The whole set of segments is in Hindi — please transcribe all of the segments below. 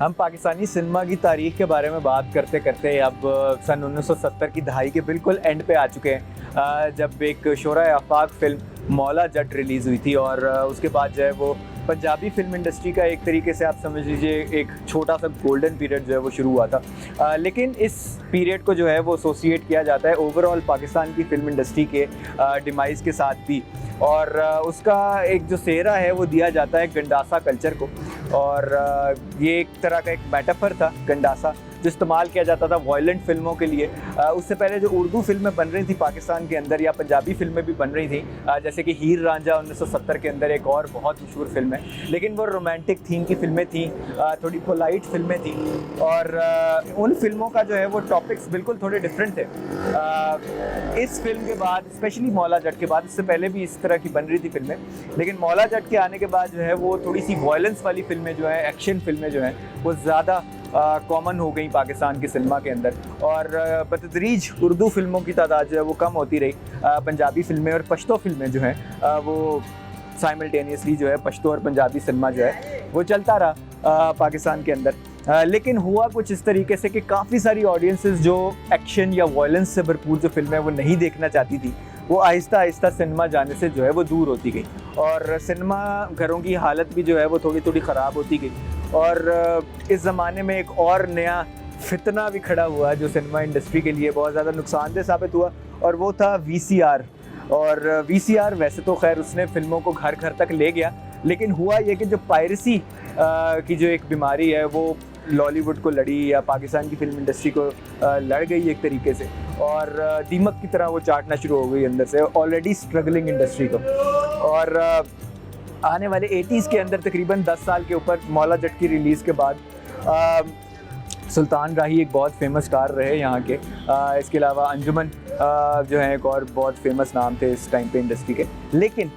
हम पाकिस्तानी सिनेमा की तारीख़ के बारे में बात करते करते अब सन 1970 की दहाई के बिल्कुल एंड पे आ चुके हैं, जब एक शोरा आफाक फ़िल्म मौला जट रिलीज़ हुई थी और उसके बाद जो है वो पंजाबी फ़िल्म इंडस्ट्री का एक तरीके से आप समझ लीजिए एक छोटा सा गोल्डन पीरियड जो है वो शुरू हुआ था। लेकिन इस पीरियड को जो है वो एसोसिएट किया जाता है ओवरऑल पाकिस्तान की फ़िल्म इंडस्ट्री के डिमाइज़ के साथ भी, और उसका एक जो सेहरा है वो दिया जाता है गंडासा कल्चर को। और ये एक तरह का एक मेटाफर था गंडासा, जो इस्तेमाल किया जाता था वायलेंट फ़िल्मों के लिए। उससे पहले जो उर्दू फ़िल्में बन रही थी पाकिस्तान के अंदर या पंजाबी फ़िल्में भी बन रही थी, जैसे कि हीर रांझा 1970 के अंदर एक और बहुत मशहूर फ़िल्म है, लेकिन वो रोमांटिक थीम की फ़िल्में थीं, थोड़ी पोलाइट फ़िल्में थीं, और उन फिल्मों का जो है वो टॉपिक्स बिल्कुल थोड़े डिफरेंट थे। इस फिल्म के बाद, स्पेशली मौला जट के बाद, इससे पहले भी इस तरह की बन रही थी फ़िल्में, लेकिन मौला जट के आने के बाद जो है वो थोड़ी सी वायलेंस वाली फ़िल्में जो हैं, एक्शन फ़िल्में जो हैं, वो ज़्यादा कॉमन हो गई पाकिस्तान की सिनेमा के अंदर। और बतदरीज उर्दू फ़िल्मों की तादाद जो है वो कम होती रही। पंजाबी फ़िल्में और पश्तो फ़िल्में जो हैं वो साइमल्टेनियसली जो है पश्तो और पंजाबी सिनेमा जो है वो चलता रहा पाकिस्तान के अंदर। लेकिन हुआ कुछ इस तरीके से कि काफ़ी सारी ऑडियंसेस जो एक्शन या वायलेंस से भरपूर जो फ़िल्में वो नहीं देखना चाहती थी, वो आहिस्ता आहिस्ता सिनेमा जाने से जो है वो दूर होती गई, और सिनेमा घरों की हालत भी जो है वो थोड़ी थोड़ी ख़राब होती गई। और इस ज़माने में एक और नया फितना भी खड़ा हुआ जो सिनेमा इंडस्ट्री के लिए बहुत ज़्यादा नुकसानदेह साबित हुआ, और वो था VCR। और VCR वैसे तो खैर उसने फ़िल्मों को घर घर तक ले गया, लेकिन हुआ ये कि जो पायरेसी की जो एक बीमारी है वो लॉलीवुड को लड़ी या पाकिस्तान की फ़िल्म इंडस्ट्री को लड़ गई एक तरीके से, और दीमक की तरह वो चाटना शुरू हो गई अंदर से ऑलरेडी स्ट्रगलिंग इंडस्ट्री को। और आने वाले 80s के अंदर तकरीबन 10 साल के ऊपर मौला जट की रिलीज़ के बाद सुल्तान राही एक बहुत फेमस स्टार रहे यहाँ के। इसके अलावा अंजुमन जो है एक और बहुत फेमस नाम थे इस टाइम पे इंडस्ट्री के। लेकिन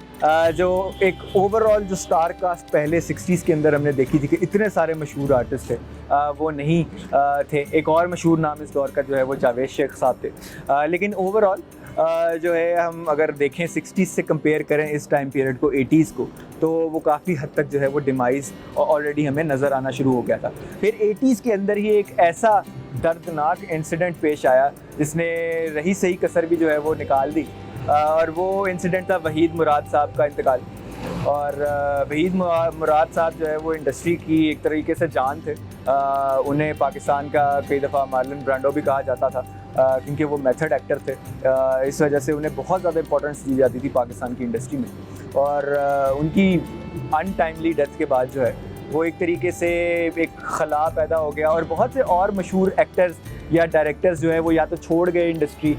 जो एक ओवरऑल जो स्टार कास्ट पहले 60s के अंदर हमने देखी थी कि इतने सारे मशहूर आर्टिस्ट थे, वो नहीं थे। एक और मशहूर नाम इस दौर का जो है वो जावेद शेख साहब थे। लेकिन ओवरऑल जो है हम अगर देखें 60s से कंपेयर करें इस टाइम पीरियड को 80s को, तो वो काफ़ी हद तक जो है वो डिमाइज़ ऑलरेडी हमें नज़र आना शुरू हो गया था। फिर 80s के अंदर ही एक ऐसा दर्दनाक इंसिडेंट पेश आया जिसने रही सही कसर भी जो है वो निकाल दी, और वो इंसिडेंट था वहीद मुराद साहब का इंतकाल। और वहीद मुराद साहब जो है वो इंडस्ट्री की एक तरीके से जान थे। उन्हें पाकिस्तान का कई दफ़ा मार्लन ब्रांडो भी कहा जाता था, क्योंकि वो मेथड एक्टर थे। इस वजह से उन्हें बहुत ज़्यादा इंपॉर्टेंस दी जाती थी पाकिस्तान की इंडस्ट्री में। और उनकी अनटाइमली डेथ के बाद जो है वो एक तरीके से एक खला पैदा हो गया, और बहुत से और मशहूर एक्टर्स या डायरेक्टर्स जो है वो या तो छोड़ गए इंडस्ट्री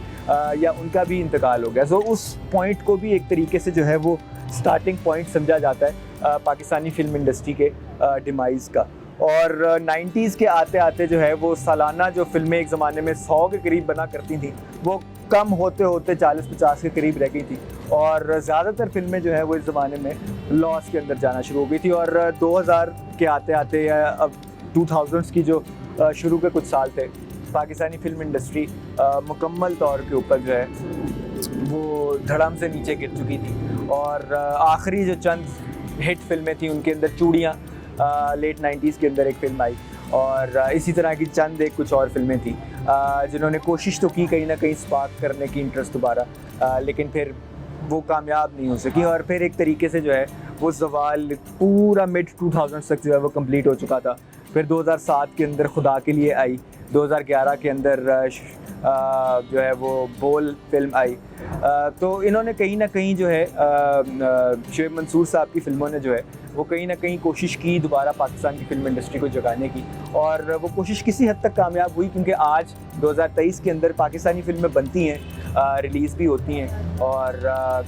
या उनका भी इंतकाल हो गया। सो उस पॉइंट को भी एक तरीके से जो है वो स्टार्टिंग पॉइंट समझा जाता है पाकिस्तानी फ़िल्म इंडस्ट्री के डिमाइज़ का। और 90s के आते आते जो है वो सालाना जो फ़िल्में एक ज़माने में 100 के करीब बना करती थी, वो कम होते होते 40-50 के करीब रह गई थी, और ज़्यादातर फ़िल्में जो है वो इस ज़माने में लॉस के अंदर जाना शुरू हो गई थी। और 2000 के आते आते या अब 2000s की जो शुरू के कुछ साल थे, पाकिस्तानी फ़िल्म इंडस्ट्री मुकम्मल तौर के ऊपर जो है वो धड़म से नीचे गिर चुकी थी। और आखिरी जो चंद हिट फिल्में थी उनके अंदर चूड़ियाँ लेट 90s के अंदर एक फ़िल्म आई, और इसी तरह की चंद एक कुछ और फिल्में थी जिन्होंने कोशिश तो की कहीं ना कहीं स्पार्क करने की इंटरेस्ट दोबारा, लेकिन फिर वो कामयाब नहीं हो सकी। और फिर एक तरीके से जो है वो ज़वाल पूरा मिड 2000s तक जो है वो कंप्लीट हो चुका था। फिर 2007 के अंदर खुदा के लिए आई, 2011 के अंदर जो है वो बोल फिल्म आई। तो इन्होंने कहीं ना कहीं जो है शुएब मंसूर साहब की फ़िल्मों ने जो है वो कहीं ना कहीं कोशिश की दोबारा पाकिस्तान की फ़िल्म इंडस्ट्री को जगाने की, और वो कोशिश किसी हद तक कामयाब हुई, क्योंकि आज 2023 के अंदर पाकिस्तानी फ़िल्में बनती हैं, रिलीज़ भी होती हैं, और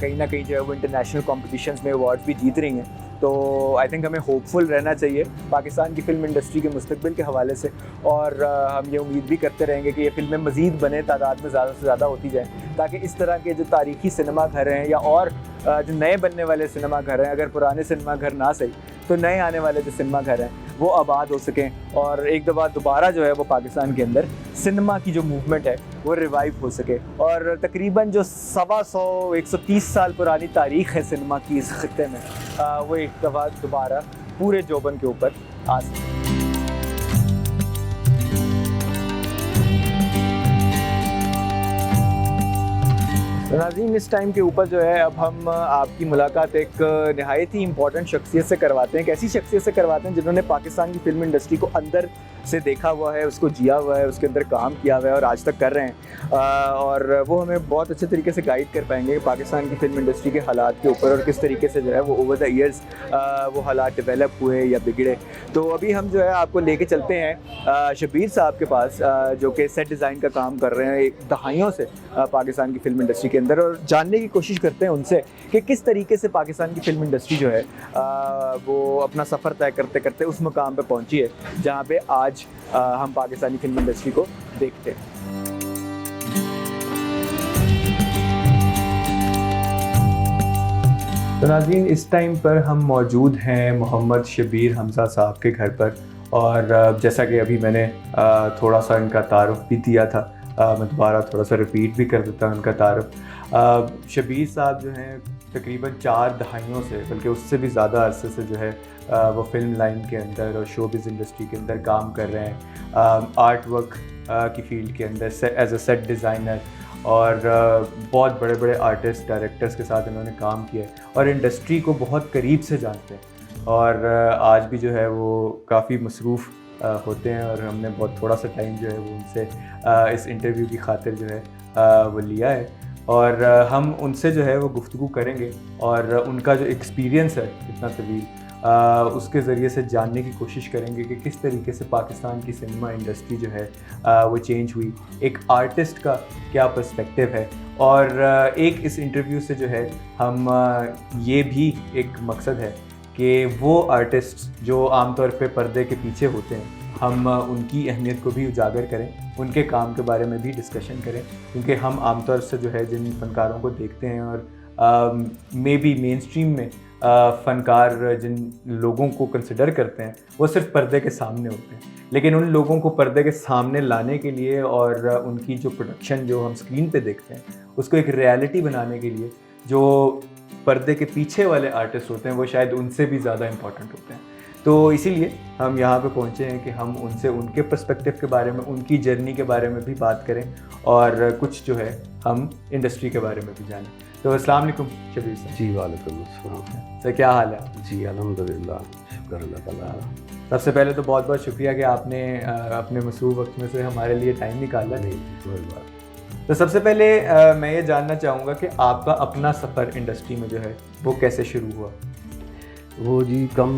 कहीं ना कहीं जो है वो इंटरनेशनल कॉम्पिटिशन्स में अवार्ड्स भी जीत रही हैं। तो आई थिंक हमें होपफुल रहना चाहिए पाकिस्तान की फ़िल्म इंडस्ट्री के मुस्तकबिल के हवाले से, और हम ये उम्मीद भी करते रहेंगे कि ये फ़िल्में मज़ीद बने, तादाद में ज़्यादा से ज़्यादा होती जाएँ, ताकि इस तरह के जो तारीख़ी सिनेमा घर हैं या और जो नए बनने वाले सिनेमा घर हैं, अगर पुराने सिनेमा घर ना सही तो नए आने वाले जो सिनेमा घर हैं वो आबाद हो सकें, और एक दफ़ा दोबारा जो है वो पाकिस्तान के अंदर सिनेमा की जो मूवमेंट है वो रिवाइव हो सके। और तकरीबन जो 125-130 साल पुरानी तारीख़ है सिनेमा की इस खित्ते में, वो एक दफ़ा दोबारा पूरे जोबन के ऊपर आ सके। नाज़रीन, इस टाइम के ऊपर जो है अब हम आपकी मुलाकात एक नहायत ही इम्पॉर्टेंट शख्सियत से करवाते हैं। एक ऐसी शख्सियत से करवाते हैं जिन्होंने पाकिस्तान की फ़िल्म इंडस्ट्री को अंदर से देखा हुआ है, उसको जिया हुआ है, उसके अंदर काम किया हुआ है और आज तक कर रहे हैं। और वो हमें बहुत अच्छे तरीके से गाइड कर पाएंगे कि पाकिस्तान की फ़िल्म इंडस्ट्री के हालात के ऊपर और किस तरीके से जो है वो ओवर द ईयर्स वो हालात डेवलप हुए या बिगड़े। तो अभी हम जो है आपको लेके चलते हैं शब्बीर साहब के पास, जो कि सेट डिज़ाइन का काम कर रहे हैं एक दहाइयों से पाकिस्तान की फ़िल्म इंडस्ट्री के अंदर, और जानने की कोशिश करते हैं उनसे कि किस तरीके से पाकिस्तान की फ़िल्म इंडस्ट्री जो है वो अपना सफ़र तय करते करते उस मुकाम पे पहुंची है जहां पे आज हम पाकिस्तानी फ़िल्म इंडस्ट्री को देखते हैं। तो नाज़रीन, इस टाइम पर हम मौजूद हैं मोहम्मद शब्बीर हमज़ा साहब के घर पर, और जैसा कि अभी मैंने थोड़ा सा इनका तारुफ़ भी दिया था, मैं दोबारा थोड़ा सा रिपीट भी कर देता हूँ इनका तारुफ़। शब्बीर साहब जो हैं तकरीबन 4 दहाइयों से, बल्कि उससे भी ज़्यादा अरसे से जो है वो फ़िल्म लाइन के अंदर और शोबिज़ इंडस्ट्री के अंदर काम कर रहे हैं, आर्ट वर्क की फ़ील्ड के अंदर एज अ सेट डिज़ाइनर, और बहुत बड़े बड़े आर्टिस्ट डायरेक्टर्स के साथ इन्होंने काम किया है और इंडस्ट्री को बहुत करीब से जानते हैं। और आज भी जो है वो काफ़ी मसरूफ़ होते हैं, और हमने बहुत थोड़ा सा टाइम जो है वो उनसे इस इंटरव्यू की खातिर जो है वो लिया है, और हम उनसे जो है वो गुफ्तगू करेंगे और उनका जो एक्सपीरियंस है इतना तवील, उसके ज़रिए से जानने की कोशिश करेंगे कि किस तरीके से पाकिस्तान की सिनेमा इंडस्ट्री जो है वो चेंज हुई, एक आर्टिस्ट का क्या पर्सपेक्टिव है। और एक इस इंटरव्यू से जो है हम ये भी एक मकसद है कि वो आर्टिस्ट जो आमतौर पे पर्दे के पीछे होते हैं, हम उनकी अहमियत को भी उजागर करें, उनके काम के बारे में भी डिस्कशन करें, क्योंकि हम आमतौर से जो है जिन फ़नकारों को देखते हैं और मे बी मेन स्ट्रीम में फ़नकार जिन लोगों को कंसिडर करते हैं वो सिर्फ पर्दे के सामने होते हैं, लेकिन उन लोगों को पर्दे के सामने लाने के लिए और उनकी जो प्रोडक्शन जो हम स्क्रीन पे देखते हैं उसको एक रियलिटी बनाने के लिए जो पर्दे के पीछे वाले आर्टिस्ट होते हैं वो शायद उनसे भी ज़्यादा इम्पॉर्टेंट होते हैं। तो इसीलिए हम यहाँ पे पहुँचे हैं कि हम उनसे उनके पर्सपेक्टिव के बारे में, उनकी जर्नी के बारे में भी बात करें और कुछ जो है हम इंडस्ट्री के बारे में भी जानें। तो अस्सलाम वालेकुम शब्बीर साहब। जी वालेकुम अस्सलाम। सर क्या हाल है? जी अल्हम्दुलिल्लाह, शुक्र अल्लाह ताला। सबसे पहले तो बहुत बहुत शुक्रिया कि आपने अपने मसरूफ़ वक्त में से हमारे लिए टाइम निकाला। नहीं कोई बात। तो सबसे पहले मैं ये जानना चाहूँगा कि आपका अपना सफ़र इंडस्ट्री में जो है वो कैसे शुरू हुआ? वो जी कम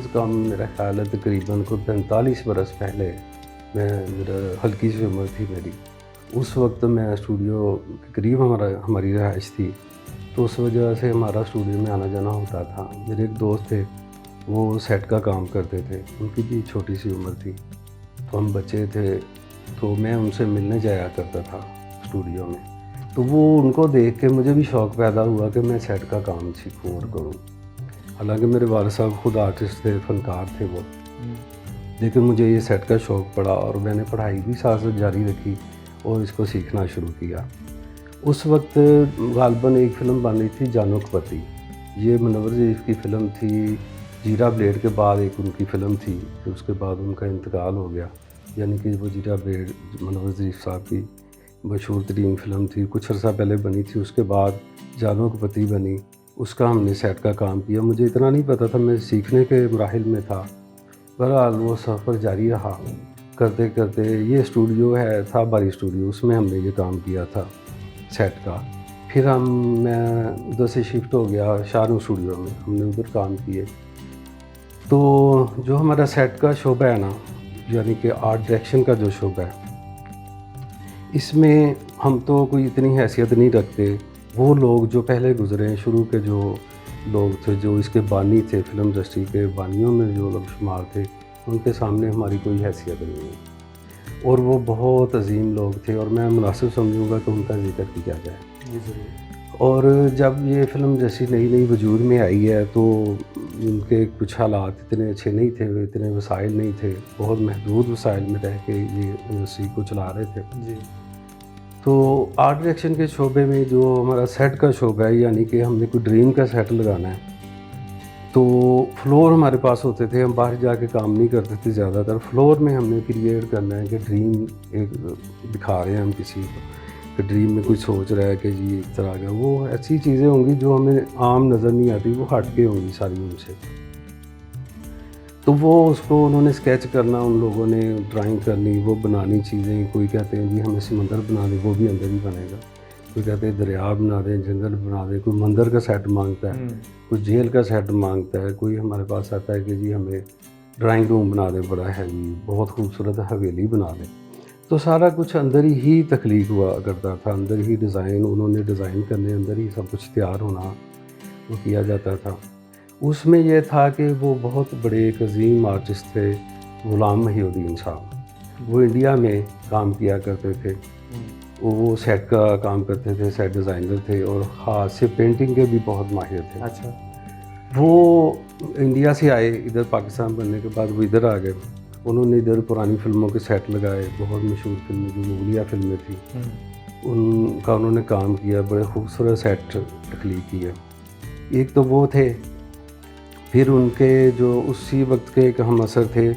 से कम मेरा ख्याल है तकरीबन को 45 बरस पहले, मेरा हल्की सी उम्र थी मेरी, उस वक्त मैं स्टूडियो के करीब हमारी रहाइश थी, तो उस वजह से हमारा स्टूडियो में आना जाना होता था। मेरे एक दोस्त थे, वो सेट का काम करते थे, उनकी भी छोटी सी उम्र थी, तो हम बच्चे थे, तो मैं उनसे मिलने जाया करता था स्टूडियो में। तो वो उनको देख के मुझे भी शौक़ पैदा हुआ कि मैं सेट का काम सीखूँ और करूँ। हालांकि मेरे वालिद साहब खुद आर्टिस्ट थे, फ़नकार थे वो, लेकिन मुझे ये सेट का शौक़ पड़ा और मैंने पढ़ाई भी साथ साथ जारी रखी और इसको सीखना शुरू किया। उस वक्त गालबन एक फ़िल्म बन रही थी जानोकपति, ये मुनव्वर ज़रीफ़ की फ़िल्म थी। जीरा ब्लेड के बाद एक उनकी फ़िल्म थी, फिर उसके बाद उनका इंतकाल हो गया, यानी कि वो जीरा ब्लेड मुनव्वर ज़रीफ़ साहब की मशहूर तरीन फ़िल्म थी, कुछ अर्सा पहले बनी थी। उसके बाद जानोकपति बनी, उसका हमने सेट का काम किया। मुझे इतना नहीं पता था, मैं सीखने के मराहिल में था। बहरहाल वो सफ़र जारी रहा, करते करते ये स्टूडियो था बारी स्टूडियो, उसमें हमने ये काम किया था सेट का। फिर मैं उधर से शिफ्ट हो गया शाहरुख स्टूडियो में, हमने उधर काम किए। तो जो हमारा सेट का शोबा है ना, यानी कि आर्ट डायरेक्शन का जो शोबा है, इसमें हम तो कोई इतनी हैसियत नहीं रखते। वो लोग जो पहले गुजरे हैं, शुरू के जो लोग थे, जो इसके बानी थे, फिल्म इंडस्ट्री के बानियों में जो लोग शुमार थे, उनके सामने हमारी कोई हैसियत नहीं है, और वो बहुत अजीम लोग थे और मैं मुनासिब समझूंगा कि उनका जिक्र किया जाए। और जब ये फ़िल्म इंडस्ट्री नई नई वजूद में आई है तो उनके कुछ हालात इतने अच्छे नहीं थे, इतने वसाइल नहीं थे, बहुत महदूद वसाइल में रह के ये इंडस्ट्री को चला रहे थे जी। तो आर्ट डायरेक्शन के शोबे में जो हमारा सेट का शोबा है, यानी कि हमने कोई ड्रीम का सेट लगाना है, तो फ्लोर हमारे पास होते थे, हम बाहर जाके काम नहीं करते थे ज़्यादातर। फ्लोर में हमने क्रिएट करना है कि ड्रीम एक दिखा रहे हैं हम किसी को, कि ड्रीम में कोई सोच रहा है कि जी इस तरह का, वो ऐसी चीज़ें होंगी जो हमें आम नज़र नहीं आती, वो हट के होंगी सारी उनसे। तो वो उसको उन्होंने स्केच करना, उन लोगों ने ड्राइंग करनी, वो बनानी चीज़ें। कोई कहते हैं जी हमें समंदर बना दें, वो भी अंदर ही बनेगा। कोई कहते हैं दरिया बना दें, जंगल बना दें। कोई मंदिर का सेट मांगता है, कोई जेल का सेट मांगता है। कोई हमारे पास आता है कि जी हमें ड्राइंग रूम बना दें बड़ा है जी, बहुत खूबसूरत हवेली बना दें। तो सारा कुछ अंदर ही तख्लीक हुआ करता था, अंदर ही डिज़ाइन, उन्होंने डिज़ाइन करने, अंदर ही सब कुछ तैयार होना वो किया जाता था। उसमें यह था कि वो बहुत बड़े एक अजीम आर्टिस्ट थे, ग़ुलाम मोहिउद्दीन साहब। वो इंडिया में काम किया करते थे, वो सेट का काम करते थे, सेट डिज़ाइनर थे और ख़ास से पेंटिंग के भी बहुत माहिर थे। अच्छा। वो इंडिया से आए, इधर पाकिस्तान बनने के बाद वो इधर आ गए। उन्होंने इधर पुरानी फ़िल्मों के सेट लगाए, बहुत मशहूर फ़िल्में जो मुगलिया फ़िल्में थी उनका उन्होंने काम किया, बड़े खूबसूरत सेट तख्लीक किए। एक तो वो थे, फिर उनके जो उसी वक्त के एक हम असर थे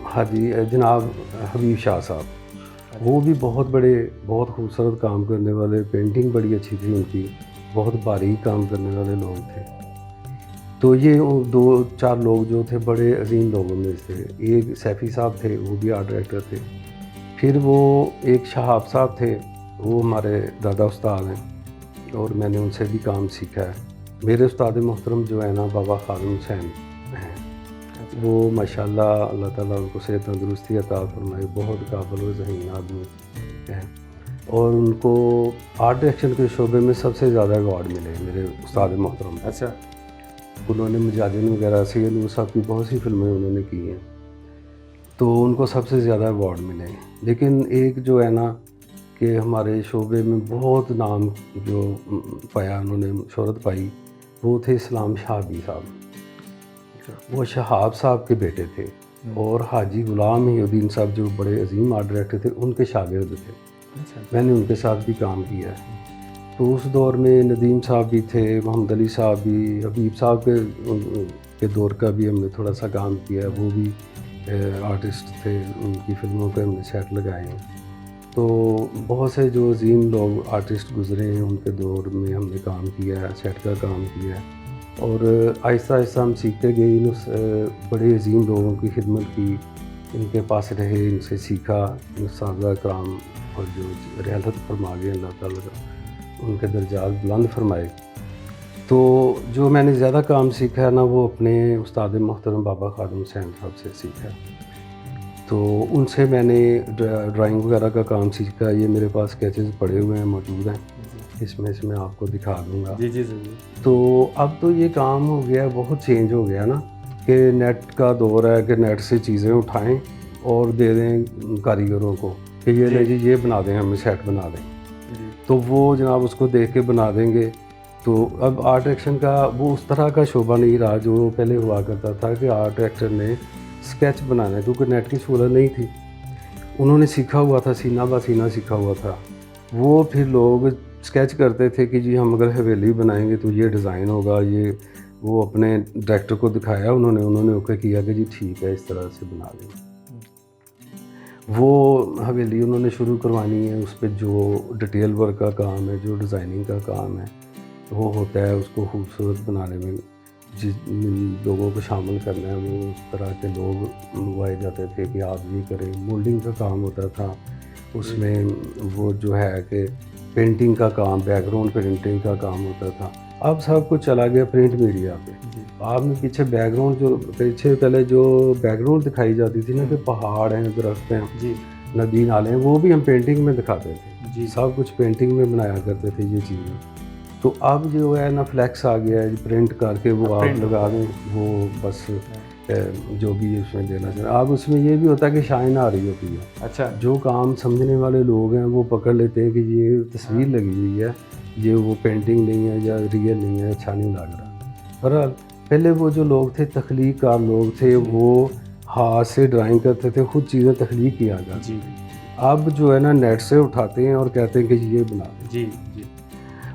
हाजी जनाब हबीब शाह साहब, वो भी बहुत बड़े, बहुत खूबसूरत काम करने वाले, पेंटिंग बड़ी अच्छी थी उनकी, बहुत बारीक काम करने वाले लोग थे। तो ये 2-4 लोग जो थे बड़े अजीम लोगों में से। एक सैफ़ी साहब थे, वो भी आर्ट डायरेक्टर थे। फिर वो एक शहाब साहब थे, वो हमारे दादा उस्ताद हैं और मैंने उनसे भी काम सीखा है। मेरे उस्ताद मोहतरम जो है ना बाबा खादिम हुसैन हैं, वो माशाल्लाह अल्लाह ताला उनको सेहत तंदुरुस्ती अता फरमाए, बहुत काबिल व ज़हीन आदमी हैं और उनको आर्ट डायरेक्शन के शोबे में सबसे ज़्यादा अवार्ड मिले मेरे उस्ताद मोहतरम। अच्छा। उन्होंने मुजाहिदीन वगैरह से नूर साहब की बहुत सी फिल्में उन्होंने की हैं, तो उनको सबसे ज़्यादा अवार्ड मिले। लेकिन एक जो है ना कि हमारे शोबे में बहुत नाम जो पाया, उन्होंने शोहरत पाई, वो थे इस्लाम शहाबी साहब। वो शहाब साहब के बेटे थे और हाजी ग़ुलाम मोहिउद्दीन साहब जो बड़े अजीम आर्ट डायरेक्टर थे, उनके शागिर्द थे। मैंने उनके साथ भी काम किया है। तो उस दौर में नदीम साहब भी थे, मोहम्मद अली साहब भी, हबीब साहब के दौर का भी हमने थोड़ा सा काम किया। वो भी आर्टिस्ट थे, उनकी फ़िल्मों पे हमने सेट लगाए हैं। तो बहुत से जो अजीम लोग आर्टिस्ट गुज़रे हैं उनके दौर में हमने काम किया है, सेट का काम किया है और आहिस्ता आहिस्ता हम सीखते गए। इन बड़े अजीम लोगों की खिदमत की, इनके पास रहे, इनसे सीखा, इन सादा कराम और जो रहलत फरमा गए अल्लाह ताला का, उनके दर्जात बुलंद फरमाए। तो जो मैंने ज़्यादा काम सीखा है ना, वो अपने उस्ताद मोहतरम बाबा खादिम हुसैन साहब से सीखा। तो उनसे मैंने ड्राइंग वगैरह का काम सीखा। ये मेरे पास स्केचेस पड़े हुए हैं, मौजूद हैं, इसमें से मैं आपको दिखा दूँगा। जी जी ज़रूर। तो अब तो ये काम हो गया, बहुत चेंज हो गया ना कि नेट का दौर है कि नेट से चीज़ें उठाएं और दे दें कारीगरों को कि ये ले जी ये बना दें, हमें सेट बना दें। तो वो जनाब उसको देख के बना देंगे। तो अब आर्ट डायरेक्शन का वो उस तरह का शोबा नहीं रहा जो पहले हुआ करता था कि आर्ट डायरेक्टर ने स्केच बनाना है, क्योंकि नेट की सहूलत नहीं थी। उन्होंने सीखा हुआ था, सीना बा सीना सीखा हुआ था। वो फिर लोग स्केच करते थे कि जी हम अगर हवेली बनाएंगे तो ये डिज़ाइन होगा, ये वो अपने डायरेक्टर को दिखाया उन्होंने ओके किया कि जी ठीक है, इस तरह से बना देंगे। वो हवेली उन्होंने शुरू करवानी है, उस पर जो डिटेल वर्क का काम है, जो डिज़ाइनिंग का काम है वो होता है, उसको खूबसूरत बनाने में जिन लोगों को शामिल करना है वो उस तरह के लोग मंगवाए जाते थे कि आप ये करें। मोल्डिंग का काम होता था, उसमें वो जो है कि पेंटिंग का काम, बैकग्राउंड पेंटिंग का काम होता था। अब सब कुछ चला गया प्रिंट मीडिया पे। आपने पीछे बैकग्राउंड जो पीछे पहले जो बैकग्राउंड दिखाई जाती थी ना कि पहाड़ हैं, दरख्त हैं, नदी नाले हैं, वो भी हम पेंटिंग में दिखाते थे। सब कुछ पेंटिंग में बनाया करते थे ये चीज़ें। तो अब जो है ना फ्लैक्स आ गया है, प्रिंट करके वो आप लगा दें, वो बस जो भी उसमें देना चाहिए। अब उसमें ये भी होता है कि शाइन आ रही होती है। अच्छा। जो काम समझने वाले लोग हैं वो पकड़ लेते हैं कि ये तस्वीर लगी हुई है, ये वो पेंटिंग नहीं है या रियल नहीं है, अच्छा नहीं लग रहा। बहरहाल पहले वो जो लोग थे तख्लीक कार लोग थे, वो हाथ से ड्राइंग करते थे, खुद चीज़ें तख्लीक किया करते। अब जो है ना नेट से उठाते हैं और कहते हैं कि ये बना दें। जी।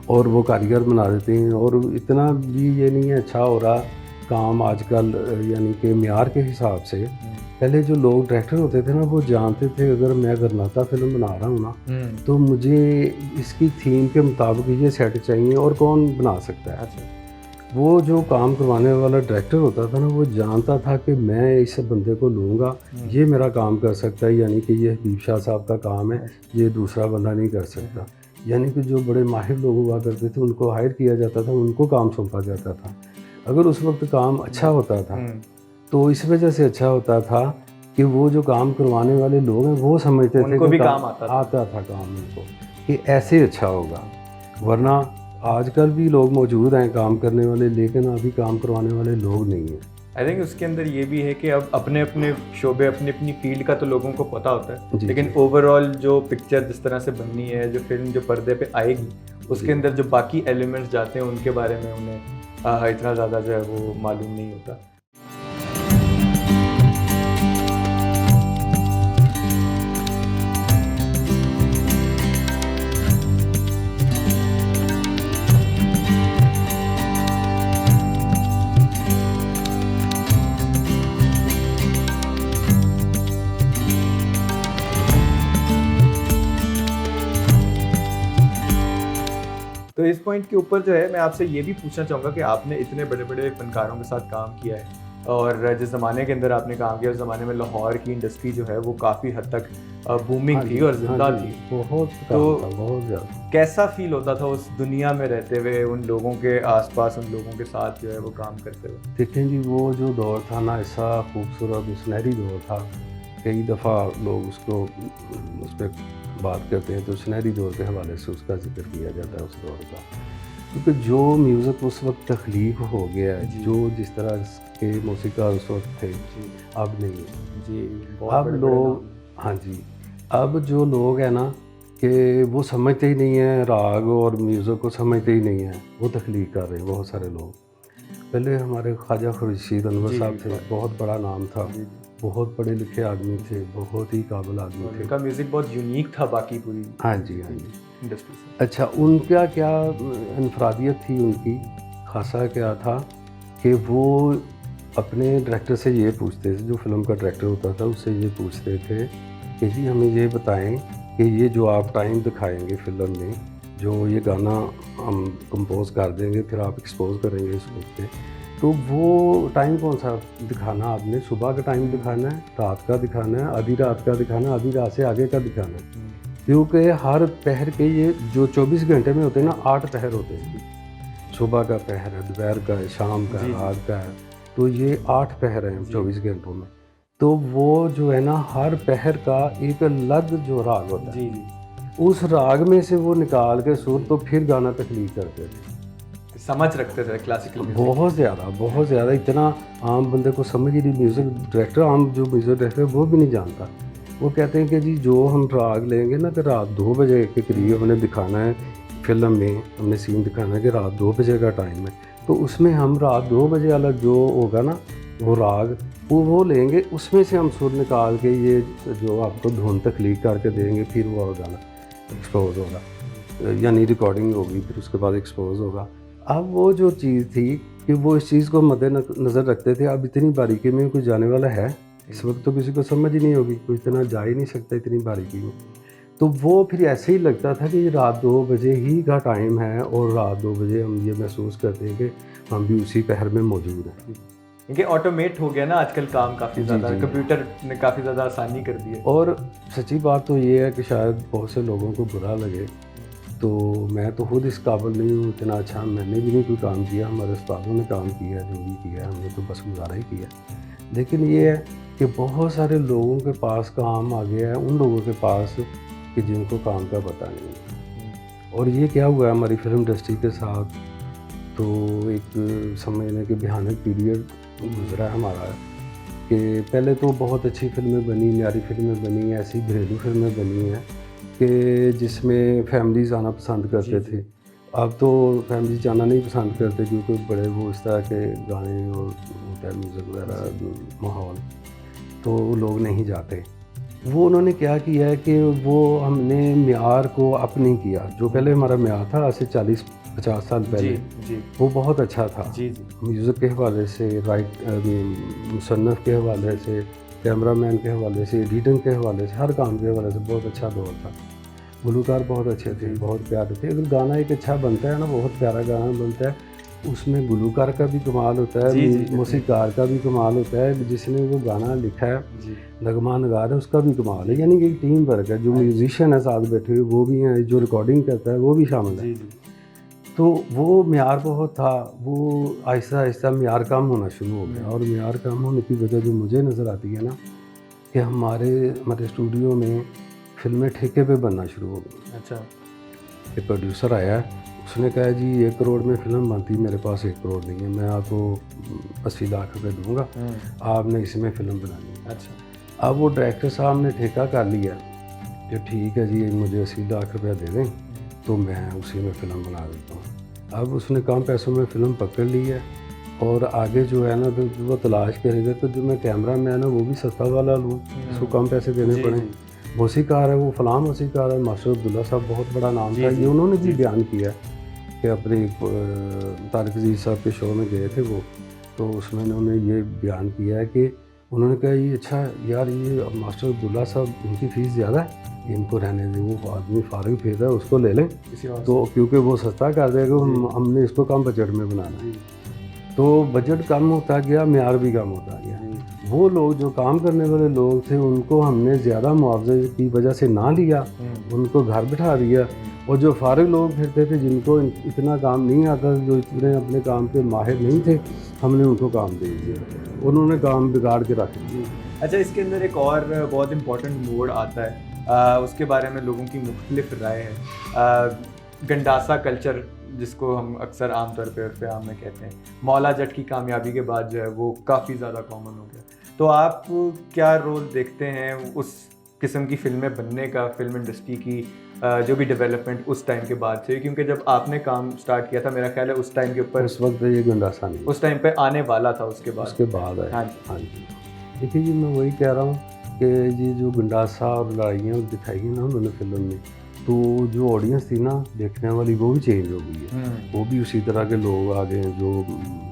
और वो कारीगर बना देते हैं और इतना भी ये नहीं है अच्छा हो रहा काम आजकल, यानी कि मियार के हिसाब से पहले जो लोग डायरेक्टर होते थे ना वो जानते थे अगर मैं गर्नाता फिल्म बना रहा हूँ ना तो मुझे इसकी थीम के मुताबिक ये सेट चाहिए और कौन बना सकता है। अच्छा। वो जो काम करवाने वाला डायरेक्टर होता था ना वो जानता था कि मैं इस बंदे को लूँगा, ये मेरा काम कर सकता है, यानी कि ये हबीब शाह साहब का काम है, ये दूसरा बंदा नहीं कर सकता। यानी कि जो बड़े माहिर लोग हुआ करते थे उनको हायर किया जाता था, उनको काम सौंपा जाता था। अगर उस वक्त काम अच्छा होता था तो इस वजह से अच्छा होता था कि वो जो काम करवाने वाले लोग हैं वो समझते थे उनको कि भी काम आता था काम उनको कि ऐसे अच्छा होगा। वरना आजकल भी लोग मौजूद हैं काम करने वाले, लेकिन अभी काम करवाने वाले लोग नहीं हैं। आई थिंक उसके अंदर ये भी है कि अब अपने अपने शोबे अपनी अपनी फील्ड का तो लोगों को पता होता है, लेकिन ओवरऑल जो पिक्चर जिस तरह से बननी है, जो फिल्म जो पर्दे पे आएगी, उसके अंदर जो बाकी एलिमेंट्स जाते हैं उनके बारे में उन्हें इतना ज़्यादा जो है वो मालूम नहीं होता। तो इस पॉइंट के ऊपर जो है मैं आपसे ये भी पूछना चाहूँगा कि आपने इतने बड़े बड़े फनकारों के साथ काम किया है और जिस ज़माने के अंदर आपने काम किया उस ज़माने में लाहौर की इंडस्ट्री जो है वो काफ़ी हद तक बूमिंग थी और जिंदा थी। बहुत ज़्यादा कैसा फील होता था उस दुनिया में रहते हुए, उन लोगों के आसपास, उन लोगों के साथ जो है वो काम करते हुए? देखें जी, वो जो दौर था ना ऐसा खूबसूरत सुनहरी दौर था। कई दफ़ा लोग उसको उस पर बात करते हैं तो सुनहरी दौर के हवाले से उसका जिक्र किया जाता है उस दौर का, क्योंकि जो म्यूज़िक उस वक्त तख्लीक हो गया है, जो जिस तरह के मौसीकार उस वक्त थे अब नहीं है जी। अब लोग, हाँ जी, अब जो लोग हैं ना कि वो समझते ही नहीं है राग और म्यूज़िक को समझते ही नहीं है, वो तख्लीक कर रहे हैं बहुत सारे लोग। पहले हमारे ख्वाजा खुर्शीद अनवर साहब थे, बहुत बड़ा नाम था, बहुत पढ़े लिखे आदमी थे, बहुत ही काबिल आदमी थे। उनका म्यूज़िक बहुत यूनिक था बाकी पूरी हाँ जी इंडस्ट्री से। अच्छा, उनका क्या इनफरादियत थी, उनकी खासा क्या था कि वो अपने डायरेक्टर से ये पूछते थे, जो फिल्म का डायरेक्टर होता था उससे ये पूछते थे कि जी हमें ये बताएं कि ये जो आप टाइम दिखाएंगे फिल्म में, जो ये गाना हम कंपोज कर देंगे फिर आप एक्सपोज करेंगे इसको पे, तो वो टाइम कौन सा दिखाना आपने? सुबह का टाइम दिखाना है, रात का दिखाना है, आधी रात का दिखाना है, आधी रात से आगे का दिखाना है? क्योंकि हर पहर के ये जो 24 घंटे में होते हैं ना 8 पहर होते हैं। सुबह का पहर है, दोपहर का है, शाम का है, रात का है, तो ये 8 पहर हैं 24 घंटों में। तो वो जो है ना हर पहर का एक अलग जो राग होता है, उस राग में से वो निकाल के सुर तो फिर गाना तख्लीक करते थे। समझ रखते थे क्लासिकल म्यूजिक बहुत ज़्यादा, इतना आम बंदे को समझ ही नहीं। म्यूज़िक डायरेक्टर, आम जो म्यूज़िक डायरेक्टर वो भी नहीं जानता। वो कहते हैं कि जी जो हम राग लेंगे ना कि रात 2 बजे के करीब हमने दिखाना है, फिल्म में हमने सीन दिखाना है कि रात 2 बजे का टाइम है, तो उसमें हम रात 2 बजे वाला जो होगा ना वो राग वो लेंगे, उसमें से हम सुर निकाल के ये जो आपको धुन तख्लीक करके देंगे, फिर वो गाना एक्सपोज होगा, यानी रिकॉर्डिंग होगी, फिर उसके बाद एक्सपोज होगा। अब वो जो चीज़ थी कि वो इस चीज़ को मद्देनज़र रखते थे। अब इतनी बारीकी में कोई जाने वाला है इस वक्त? तो किसी को समझ ही नहीं होगी, कोई इतना जा ही नहीं सकता इतनी बारीकी में। तो वो फिर ऐसे ही लगता था कि ये रात 2 बजे ही का टाइम है और रात 2 बजे हम ये महसूस करते हैं कि हम भी उसी पहर में मौजूद हैं। क्योंकि ऑटोमेट हो गया ना आजकल काम काफ़ी ज़्यादा, कंप्यूटर ने काफ़ी ज़्यादा आसानी कर दी है। और सच्ची बात तो ये है कि शायद बहुत से लोगों को बुरा लगे, तो मैं तो खुद इस काबिल नहीं हूँ इतना अच्छा, मैंने भी नहीं कोई काम किया, हमारे उस्तादों ने काम किया, जो भी किया हमने तो बस गुजारा ही किया। लेकिन ये है कि बहुत सारे लोगों के पास काम आ गया है, उन लोगों के पास कि जिनको काम का पता नहीं है। और ये क्या हुआ है हमारी फिल्म इंडस्ट्री के साथ, तो एक समझने के भयानक पीरियड गुजरा है हमारा कि पहले तो बहुत अच्छी फिल्में बनी, न्यारी फिल्में बनी, ऐसी घरेलू फिल्में बनी हैं कि जिसमें फैमिलीज़ आना पसंद करते थे। अब तो फैमिली जाना नहीं पसंद करते क्योंकि बड़े वो इस तरह के गाने और होता है म्यूज़िक वगैरह माहौल, तो लोग नहीं जाते। वो उन्होंने क्या किया है कि वो हमने म्यार को अप नहीं किया। जो पहले हमारा म्यार था आज से 40-50 साल पहले, वो बहुत अच्छा था। म्यूज़िक के हवाले से, मुसन्नफ़ के हवाले से, कैमरामैन के हवाले से, एडिटिंग के हवाले से, हर काम के हवाले से बहुत अच्छा दौर था। गुलकार बहुत अच्छे थे, बहुत प्यारे थे। अगर गाना एक अच्छा बनता है ना, बहुत प्यारा गाना बनता है, उसमें गुलकार का भी कमाल होता है, मौसीकार का भी कमाल होता है, जिसने वो गाना लिखा है, नगमा नगार है, उसका भी कमाल है। यानी कि एक टीम वर्क है। जो म्यूजिशियन है साथ बैठे हुए वो भी हैं, जो रिकॉर्डिंग करता है वो भी शामिल है। तो वो म्यार बहुत था, वो आहिस्ता आहिस्ता म्यार कम होना शुरू हो गया। और म्यार कम होने की वजह जो मुझे नज़र आती है ना, कि हमारे स्टूडियो में फिल्में ठेके पे बनना शुरू हो गई। अच्छा। एक प्रोड्यूसर आया, उसने कहा जी 1 करोड़ में फ़िल्म बनती, मेरे पास 1 करोड़ नहीं है, मैं आपको 80 लाख रुपए दूंगा, आपने इसमें फ़िल्म बनानी है। अच्छा। अब वो डायरेक्टर साहब ने ठेका कर लिया कि ठीक है जी, मुझे 80 लाख रुपया दे दें तो मैं उसी में फ़िल्म बना देता हूँ। अब उसने कम पैसों में फ़िल्म पकड़ ली है, और आगे जो है ना, तो वो तलाश करेगा तो जो मैं कैमरा मैन है वो भी सस्ता वाला लूँ, इसको कम पैसे देने पड़े। मौसीकार है वो फलां मौसीकार है, मास्टर अब्दुल्ला साहब, बहुत बड़ा नाम था। ये उन्होंने भी बयान किया कि अपने तारिक अजीज़ साहब के शो में गए थे वो, तो उसमें उन्होंने ये बयान किया है कि उन्होंने कहा ये अच्छा यार, ये मास्टर अब्दुल्ला साहब, इनकी फ़ीस ज़्यादा है, इनको रहने दें, वो आदमी फारिग फिर है, उसको ले लें, तो क्योंकि वो सस्ता कर देगा, हमने इसको कम बजट में बनाना है। तो बजट कम होता गया, म्यार भी कम होता गया। वो लोग जो काम करने वाले लोग थे, उनको हमने ज़्यादा मुआवजे की वजह से ना लिया, उनको घर बिठा दिया। और जो फारिग लोग फिरते थे, जिनको इतना काम नहीं आता, जो इतने अपने काम के माहिर नहीं थे, हमने उनको काम दे दिया, उन्होंने काम बिगाड़ के रख दिया। अच्छा, इसके अंदर एक और बहुत इम्पोर्टेंट मोड आता है, उसके बारे में लोगों की मुख्तलिफ राय है। गंडासा कल्चर, जिसको हम अक्सर आमतौर पे उर्फ़े आम में कहते हैं, मौला जट की कामयाबी के बाद जो है वो काफ़ी ज़्यादा कॉमन हो गया। तो आप क्या रोल देखते हैं उस किस्म की फ़िल्में बनने का, फ़िल्म इंडस्ट्री की जो भी डेवलपमेंट उस टाइम के बाद से? क्योंकि जब आपने काम स्टार्ट किया था, मेरा ख्याल है उस टाइम के ऊपर, उस वक्त ये गंडासा नहीं, उस टाइम पे आने वाला था, उसके बाद है। हाँ जी। देखिए जी, मैं वही कह रहा हूँ कि ये जो गंडासा और लड़ाइयाँ दिखाई गई ना उन्होंने फिल्म में, तो जो ऑडियंस थी ना देखने वाली, वो भी चेंज हो गई है। वो भी उसी तरह के लोग आ गए जो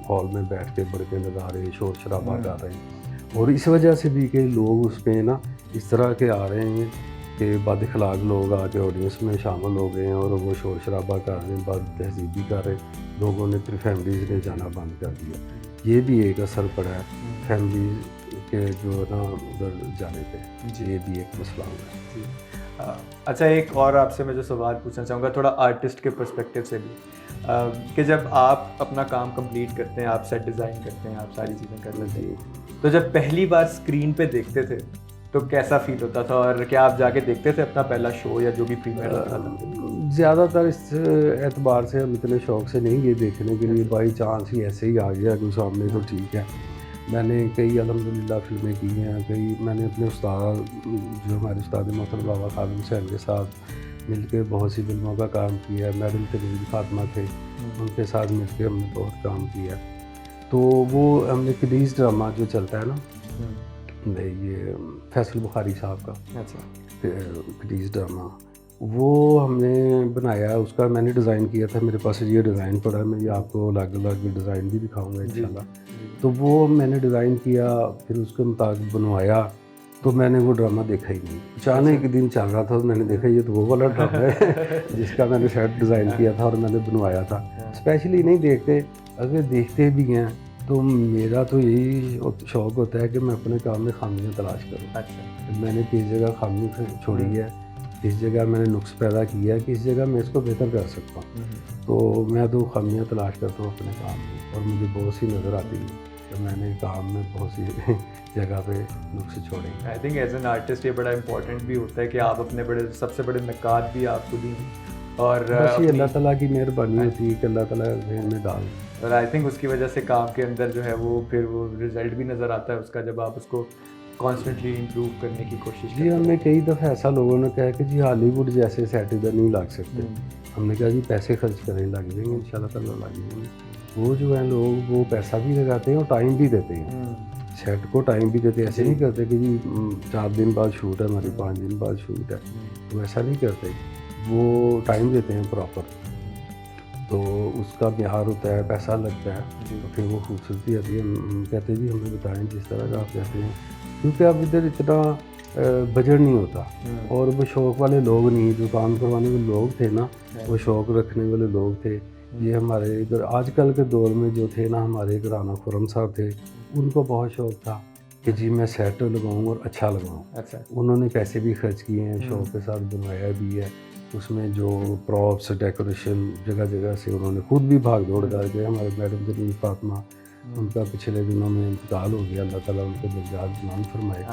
हॉल में बैठ के बड़के लगा रहे, शोर शराबा कर रहे हैं। और इस वजह से भी कई लोग उस पर ना इस तरह के आ रहे हैं कि बदअखलाक लोग आके ऑडियंस में शामिल हो गए हैं, और वो शोर शराबा कर रहे हैं, बद तहजीबी कर रहे हैं। लोगों ने फिर फैमिलीज़ ने जाना बंद कर दिया। ये भी एक असर पड़ा है फैमिली के जो ना उधर जाने पे, ये भी एक मसला हुआ है। अच्छा, एक और आपसे मैं जो सवाल पूछना चाहूँगा, थोड़ा आर्टिस्ट के पर्सपेक्टिव से भी, कि जब आप अपना काम कंप्लीट करते हैं, आप सेट डिज़ाइन करते हैं, आप सारी चीज़ें कर लेते हैं, तो जब पहली बार स्क्रीन पे देखते थे तो कैसा फील होता था? और क्या आप जाके देखते थे अपना पहला शो या जो भी प्रीमियर होता था? ज़्यादातर इस एतबार से हम इतने शौक़ से नहीं गए देखने के लिए, बाई चांस ही ऐसे ही आ गया कोई सामने, तो ठीक है। मैंने कई अल्हम्दुलिल्लाह फिल्में की हैं, कई मैंने अपने उस्ताद, जो हमारे उस्ताद मोहतरम बाबा खालिद हुसैन के साथ मिलके बहुत सी फिल्मों का काम किया है। मैडम तनवीर फातिमा थे, उनके साथ मिलके हमने बहुत काम किया। तो वो हमने कदीस ड्रामा जो चलता है ना, ये फैसल बुखारी साहब का, अच्छा, कदीस ड्रामा, वो हमने बनाया, उसका मैंने डिज़ाइन किया था। मेरे पास ये डिज़ाइन पड़ा है, मैं ये आपको अलग अलग डिज़ाइन भी दिखाऊंगा इंशाल्लाह। तो वो मैंने डिज़ाइन किया, फिर उसके मुताबिक बनवाया। तो मैंने वो ड्रामा देखा ही नहीं। अचानक एक दिन चल रहा था, मैंने देखा ये तो वो वाला ड्रामा है जिसका मैंने सेट डिज़ाइन किया था और मैंने बनवाया था। स्पेशली नहीं देखते, अगर देखते भी हैं तो मेरा तो यही शौक़ होता है कि मैं अपने काम में खामियां तलाश करूं। अच्छा, मैंने किस जगह खामी छोड़ी है, किस जगह मैंने नुक्स पैदा किया है, किस जगह मैं इसको बेहतर कर सकता हूँ। तो मैं तो खामियां तलाश करता हूँ अपने काम में, और मुझे बहुत सी नज़र आती है तो मैंने काम में बहुत सी जगह पे नुक्स छोड़े। I think as an artist ये बड़ा इंपॉर्टेंट भी होता है कि आप अपने बड़े सबसे बड़े नकात भी आप खुद ही हैं, और बस ये अल्लाह ताला की मेहरबानी होती है कि अल्लाह ताला जहन में डाल, और आई थिंक उसकी वजह से काम के अंदर जो है वो फिर वो रिजल्ट भी नज़र आता है उसका, जब आप उसको कॉन्स्टेंटली इम्प्रूव करने की कोशिश करते जी। हैं। हमने कई दफ़ा ऐसा लोगों ने कहा कि जी हॉलीवुड जैसे सेट इधर नहीं लग सकते। हमने कहा जी पैसे खर्च करें, लग जाएंगे इंशाल्लाह ताला लग जाएंगे। वो जो है लोग वो पैसा भी लगाते हैं और टाइम भी देते हैं, सेट को टाइम भी देते हैं। ऐसे नहीं करते कि जी 4 दिन बाद शूट है हमारी, 5 दिन बाद शूट है, तो ऐसा नहीं करते। वो टाइम देते हैं प्रॉपर, तो उसका बिहार होता है, पैसा लगता है, तो फिर वो खूबसूरती आती है। हम कहते हैं जी हमें बताएं जिस तरह का आप कहते हैं क्योंकि अब इधर इतना बजट नहीं होता और वो शौक़ वाले लोग नहीं, जो काम करवाने वाले लोग थे ना, वो शौक़ रखने वाले लोग थे। ये हमारे इधर आजकल के दौर में जो थे ना, हमारे एक राना खुरम साहब थे, उनको बहुत शौक़ था कि जी मैं सेट लगाऊँ और अच्छा लगाऊँ। अच्छा। उन्होंने पैसे भी खर्च किए हैं, शौक़ के साथ बनवाया भी है। उसमें जो प्रॉप्स डेकोरेशन जगह जगह से उन्होंने खुद भी भाग दौड़ करके, हमारे मैडम जमील फातिमा, उनका पिछले दिनों में इंतकाल हो गया, अल्लाह ताला उनके दर्जात बुलंद फरमाए।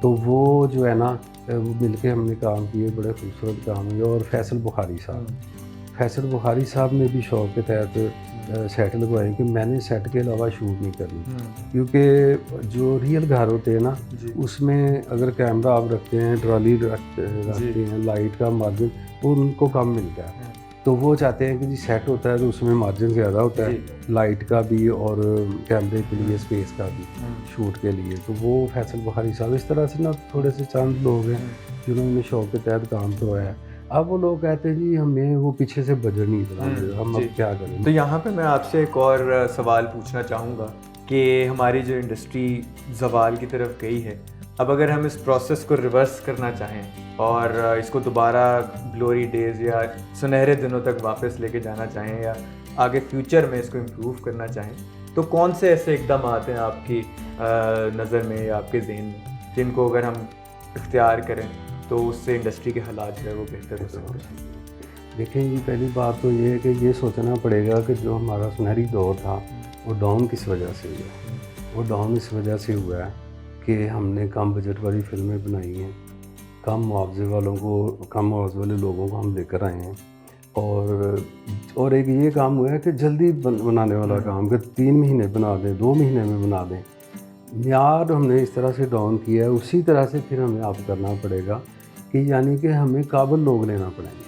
तो वो जो है ना, वो मिलके हमने काम किए, बड़े खूबसूरत काम हुए। और फैसल बुखारी साहब ने भी शौक़ के तहत सेट लगवाए कि मैंने सेट के अलावा शूट नहीं करनी, क्योंकि जो रियल घर होते हैं ना, उसमें अगर कैमरा आप रखते हैं, ट्रॉली रखते हैं, लाइट का मार्जिन उनको कम मिलता है। तो वो चाहते हैं कि जी सेट होता है तो उसमें मार्जिन ज़्यादा होता है, लाइट का भी और कैमरे के लिए स्पेस का भी, शूट के लिए। तो वो फैसल बुखारी साहब इस तरह से ना थोड़े से चंद लोग हैं जिन्होंने शौक़ के तहत काम करवाया है। अब वो लोग कहते हैं जी हमें वो पीछे से बजट नहीं इतना, हम अब क्या करें। तो यहाँ पे मैं आपसे एक और सवाल पूछना चाहूँगा कि हमारी जो इंडस्ट्री ज़वाल की तरफ गई है, अब अगर हम इस प्रोसेस को रिवर्स करना चाहें और इसको दोबारा ग्लोरी डेज़ या सुनहरे दिनों तक वापस लेके जाना चाहें, या आगे फ्यूचर में इसको इम्प्रूव करना चाहें, तो कौन से ऐसे इक़दाम आते हैं आपकी नज़र में या आपके ज़हन में, जिनको अगर हम इख्तियार करें तो उससे इंडस्ट्री के हालात जो है वो बेहतर हो सकते हैं? देखिए जी, पहली बात तो ये है कि ये सोचना पड़ेगा कि जो हमारा सुनहरी दौर था वो डाउन किस वजह से हुआ। वो डाउन इस वजह से हुआ है कि हमने कम बजट वाली फिल्में बनाई हैं, कम मुआवजे वाले लोगों को हम लेकर आए हैं, और एक ये काम हुआ है कि जल्दी बनाने वाला काम, कि 3 महीने बना दें, 2 महीने में बना दें। यार हमने इस तरह से डाउन किया है। उसी तरह से फिर हमें आप करना पड़ेगा कि यानी कि हमें काबिल लोग लेना पड़ेंगे,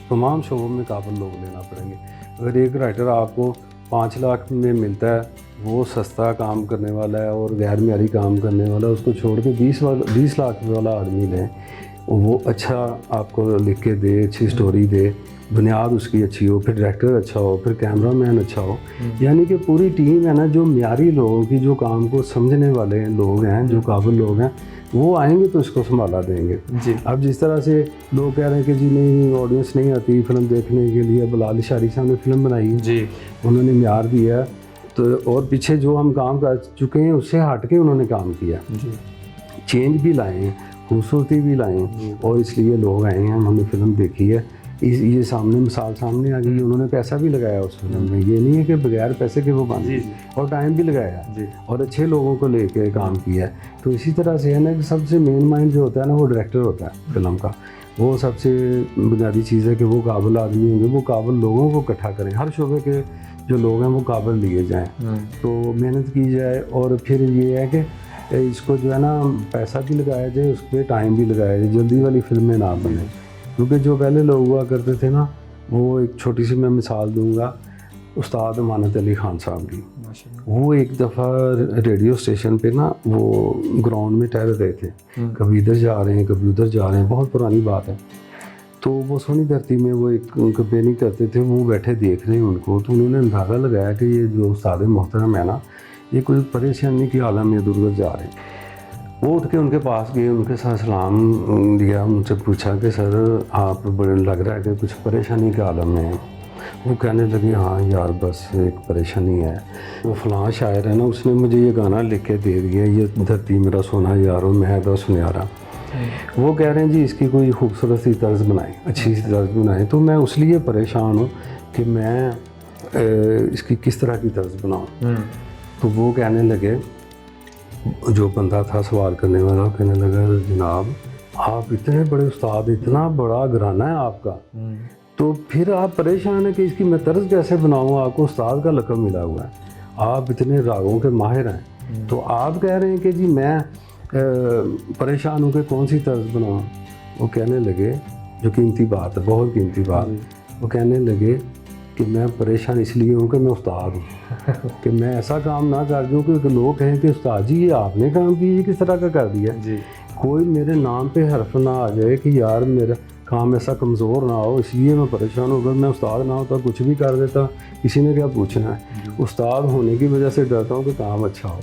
तमाम शोबों में काबिल लोग लेना पड़ेंगे। अगर एक राइटर आपको 5 लाख में मिलता है, वो सस्ता काम करने वाला है और गैर मियारी काम करने वाला है, उसको छोड़ के 20 लाख वाला आदमी लें, वो अच्छा आपको लिख के दे, अच्छी स्टोरी दे, बुनियाद उसकी अच्छी हो, फिर डायरेक्टर अच्छा हो, फिर कैमरामैन अच्छा हो, यानी कि पूरी टीम है ना, जो मियारी लोगों की, जो काम को समझने वाले लोग हैं, जो काबिल लोग हैं, वो आएंगे तो इसको संभाला देंगे जी। अब जिस तरह से लोग कह रहे हैं कि जी नहीं ऑडियंस नहीं आती फिल्म देखने के लिए, बिलाल शारी साहब ने फिल्म बनाई है जी, उन्होंने म्यार दिया, तो और पीछे जो हम काम कर चुके हैं उससे हट के उन्होंने काम किया जी, चेंज भी लाए हैं, खूबसूरती भी लाए हैं, और इसलिए लोग आए हैं, हमने फिल्म देखी है, ये सामने मिसाल सामने आ गई, उन्होंने पैसा भी लगाया उस फिल्म में, ये नहीं है कि बगैर पैसे के वो बने, और टाइम भी लगाया और अच्छे लोगों को लेके काम किया है। तो इसी तरह से है ना कि सबसे मेन माइंड जो होता है ना, वो डायरेक्टर होता है फिल्म का, वो सबसे बुनियादी चीज़ है कि वो काबिल आदमी होंगे, वो काबिल लोगों को इकट्ठा करें, हर शोबे के जो लोग हैं वो काबिल लिए जाएँ, तो मेहनत की जाए, और फिर ये है कि इसको जो है ना पैसा भी लगाया जाए, उस पर टाइम भी लगाया जाए, जल्दी वाली फिल्में ना बने, क्योंकि जो पहले लोग हुआ करते थे ना, वो एक छोटी सी मैं मिसाल दूंगा, उस्ताद अमानत अली खान साहब की, वो एक दफ़ा रेडियो स्टेशन पे ना वो ग्राउंड में ठहर रहे थे, कभी इधर जा रहे हैं कभी उधर जा रहे हैं, बहुत पुरानी बात है, तो वो सोनी धरती में वो एक कंपेनी करते थे, वो बैठे देख रहे हैं उनको, तो उन्होंने अंदाज़ा लगाया कि ये जो उस्ताद मोहतरम है ना, ये कोई परेशानी की आलम में इधर उधर जा रहे हैं। वो उठ के उनके पास गए, उनके साथ सलाम दिया, उनसे पूछा कि सर आप बड़े लग रहा है कि कुछ परेशानी के आलम में हैं। वो कहने लगे हाँ यार बस एक परेशानी है, वो फ़लाँ शायर है ना, उसने मुझे ये गाना लिख के दे दिया, ये धरती मेरा सोना यारो मैं तो सुनयारा। वो कह रहे हैं जी इसकी कोई खूबसूरत सी तर्ज बनाएं, अच्छी सी तर्ज बनाएं, तो मैं उस लिए परेशान हूँ कि मैं इसकी किस तरह की तर्ज बनाऊँ। तो वो कहने लगे, जो बंदा था सवाल करने वाला, कहने लगा जनाब आप इतने बड़े उस्ताद, इतना बड़ा घराना है आपका, तो फिर आप परेशान हैं कि इसकी मैं तर्ज कैसे बनाऊँ, आपको उस्ताद का लक़ब मिला हुआ है, आप इतने रागों के माहिर हैं, तो आप कह रहे हैं कि जी मैं परेशान हूँ कि कौन सी तर्ज बनाऊँ। वो कहने लगे, जो कीमती बात है, बहुत कीमती बात, वो कहने लगे कि मैं परेशान इसलिए हूँ कि मैं उस्ताद हूँ कि मैं ऐसा काम ना कर दूँ कि लोग कहें कि उस्ताद जी ये आपने काम किया, ये किस तरह का कर दिया जी, कोई मेरे नाम पे हर्फ ना आ जाए कि यार मेरा काम ऐसा कमज़ोर ना हो, इसलिए मैं परेशान हूँ। अगर मैं उस्ताद ना होता कुछ भी कर देता, किसी ने क्या पूछना है। उस्ताद होने की वजह से डरता हूँ कि काम अच्छा हो।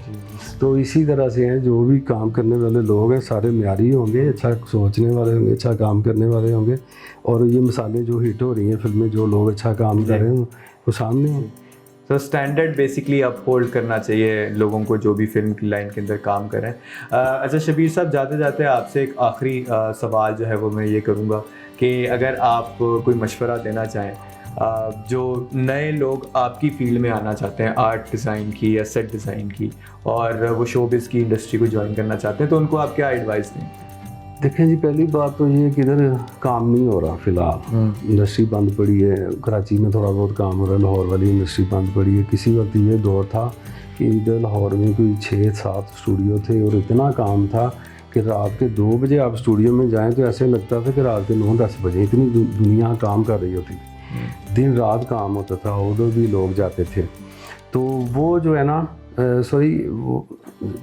तो इसी तरह से हैं जो भी काम करने वाले लोग हैं, सारे म्यारी होंगे, अच्छा सोचने वाले होंगे, अच्छा काम करने वाले होंगे। और ये मिसालें जो हिट हो रही हैं फिल्में, जो लोग अच्छा काम कर रहे हैं वो सामने हैं। तो स्टैंडर्ड बेसिकली अपहोल्ड करना चाहिए लोगों को जो भी फिल्म की लाइन के अंदर काम करें। अच्छा शबीर साहब, जाते जाते आपसे एक आखिरी सवाल जो है वो मैं ये करूँगा कि अगर आप कोई मशवरा देना चाहें जो नए लोग आपकी फील्ड में आना चाहते हैं, आर्ट डिज़ाइन की या सेट डिज़ाइन की, और वो शोबिज़ की इंडस्ट्री को ज्वाइन करना चाहते हैं, तो उनको आप क्या एडवाइस दें? देखें जी, पहली बात तो ये कि इधर काम नहीं हो रहा फ़िलहाल। इंडस्ट्री बंद पड़ी है। कराची में थोड़ा बहुत काम हो रहा है, लाहौर वाली इंडस्ट्री बंद पड़ी है। किसी वक्त ये दौर था कि इधर लाहौर में कोई 6-7 स्टूडियो थे और इतना काम था कि रात के 2 बजे आप स्टूडियो में जाएं तो ऐसे लगता था कि रात के 9-10 बजे। इतनी दुनिया काम कर रही होती थी, दिन रात काम होता था, उधर भी लोग जाते थे। तो वो जो है ना, सॉरी वो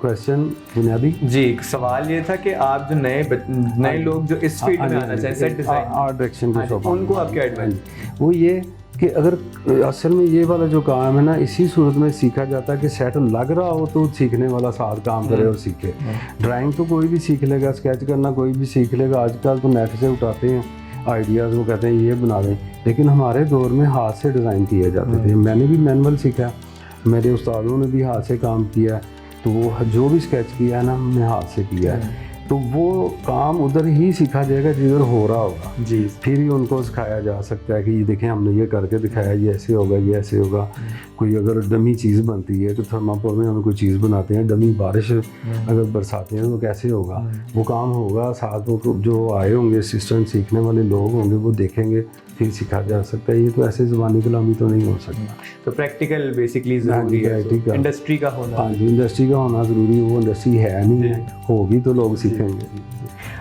क्वेश्चन बुनियादी जी, सवाल ये था कि आप जो नए लोग जो इस फील्ड में आना चाहें, सेट डिज़ाइन, आर्ट डायरेक्शन के शौक, उनको आप क्या एडवाइस? वो ये कि अगर असल में ये वाला जो काम है ना, इसी सूरत में सीखा जाता है कि सेट लग रहा हो तो सीखने वाला साथ काम करे और सीखे। ड्राइंग तो कोई भी सीख लेगा, स्केच करना कोई भी सीख लेगा। आजकल तो नेट से उठाते हैं आइडियाज़, वो कहते हैं ये बना दें। लेकिन हमारे दौर में हाथ से डिज़ाइन किए जाते थे। मैंने भी मैनुअल सीखा, मेरे उस्तादों ने भी हाथ से काम किया है। तो वो जो भी स्केच किया है ना, हमने हाथ से किया है। तो वो काम उधर ही सीखा जाएगा जिधर हो रहा होगा जी। फिर ही उनको सिखाया जा सकता है कि ये देखें हमने ये करके दिखाया, ये ऐसे होगा, ये ऐसे होगा। कोई अगर डमी चीज़ बनती है तो थर्माकोल में हम कोई चीज़ बनाते हैं, डमी बारिश अगर बरसाते हैं तो कैसे होगा, वो काम होगा। साथ में जो आए होंगे असिस्टेंट सीखने वाले लोग होंगे, वो देखेंगे, फिर सिखा जा सकता है। ये तो ऐसे ज़बानी कलामी तो नहीं हो सकता। तो प्रैक्टिकल बेसिकली ज़रूरी है, इंडस्ट्री का होना। हाँ जी, इंडस्ट्री का होना ज़रूरी है। वो इंडस्ट्री है नहीं है, होगी तो लोग सीखेंगे।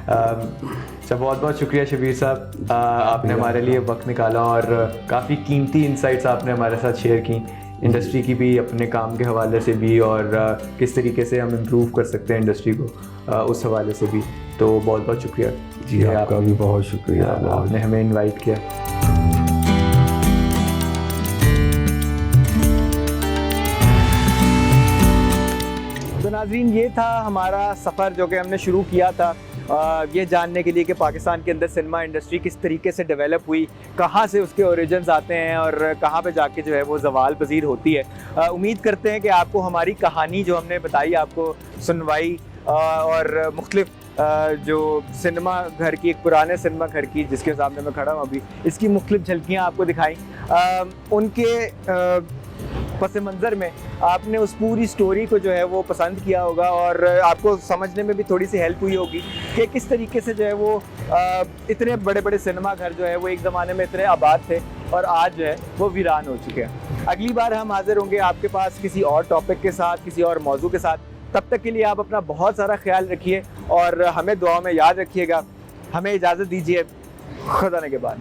अच्छा, बहुत बहुत शुक्रिया शबीर साहब, आपने हमारे लिए वक्त निकाला और काफ़ी कीमती इंसाइट्स आपने हमारे साथ शेयर की, इंडस्ट्री की भी, अपने काम के हवाले से भी, और किस तरीके से हम इम्प्रूव कर सकते हैं इंडस्ट्री को, उस हवाले से भी। तो बहुत बहुत शुक्रिया जी, आपका भी बहुत शुक्रिया, आपने हमें इनवाइट किया। तो नाज़रीन, ये था हमारा सफ़र जो कि हमने शुरू किया था ये जानने के लिए कि पाकिस्तान के अंदर सिनेमा इंडस्ट्री किस तरीके से डेवलप हुई, कहाँ से उसके ओरिजिन्स आते हैं और कहाँ पे जाके जो है वो ज़वाल पजीर होती है। उम्मीद करते हैं कि आपको हमारी कहानी जो हमने बताई आपको सुनवाई, और मुख्तलिफ जो सिनेमा घर की, एक पुराने सिनेमा घर की जिसके सामने मैं खड़ा हूँ अभी, इसकी मुख्तलिफ झलकियाँ आपको दिखाई। उनके पस मंज़र में आपने उस पूरी स्टोरी को जो है वो पसंद किया होगा और आपको समझने में भी थोड़ी सी हेल्प हुई होगी कि किस तरीके से जो है वो इतने बड़े बड़े सिनेमा घर जो है वो एक ज़माने में इतने आबाद थे और आज जो है वो वीरान हो चुके हैं। अगली बार हम हाजिर होंगे आपके पास किसी और टॉपिक के साथ, किसी और मौजू के साथ। तब तक के लिए आप अपना बहुत सारा ख्याल रखिए और हमें दुआ में याद रखिएगा। हमें इजाज़त दीजिए, खुदा ने के बाद।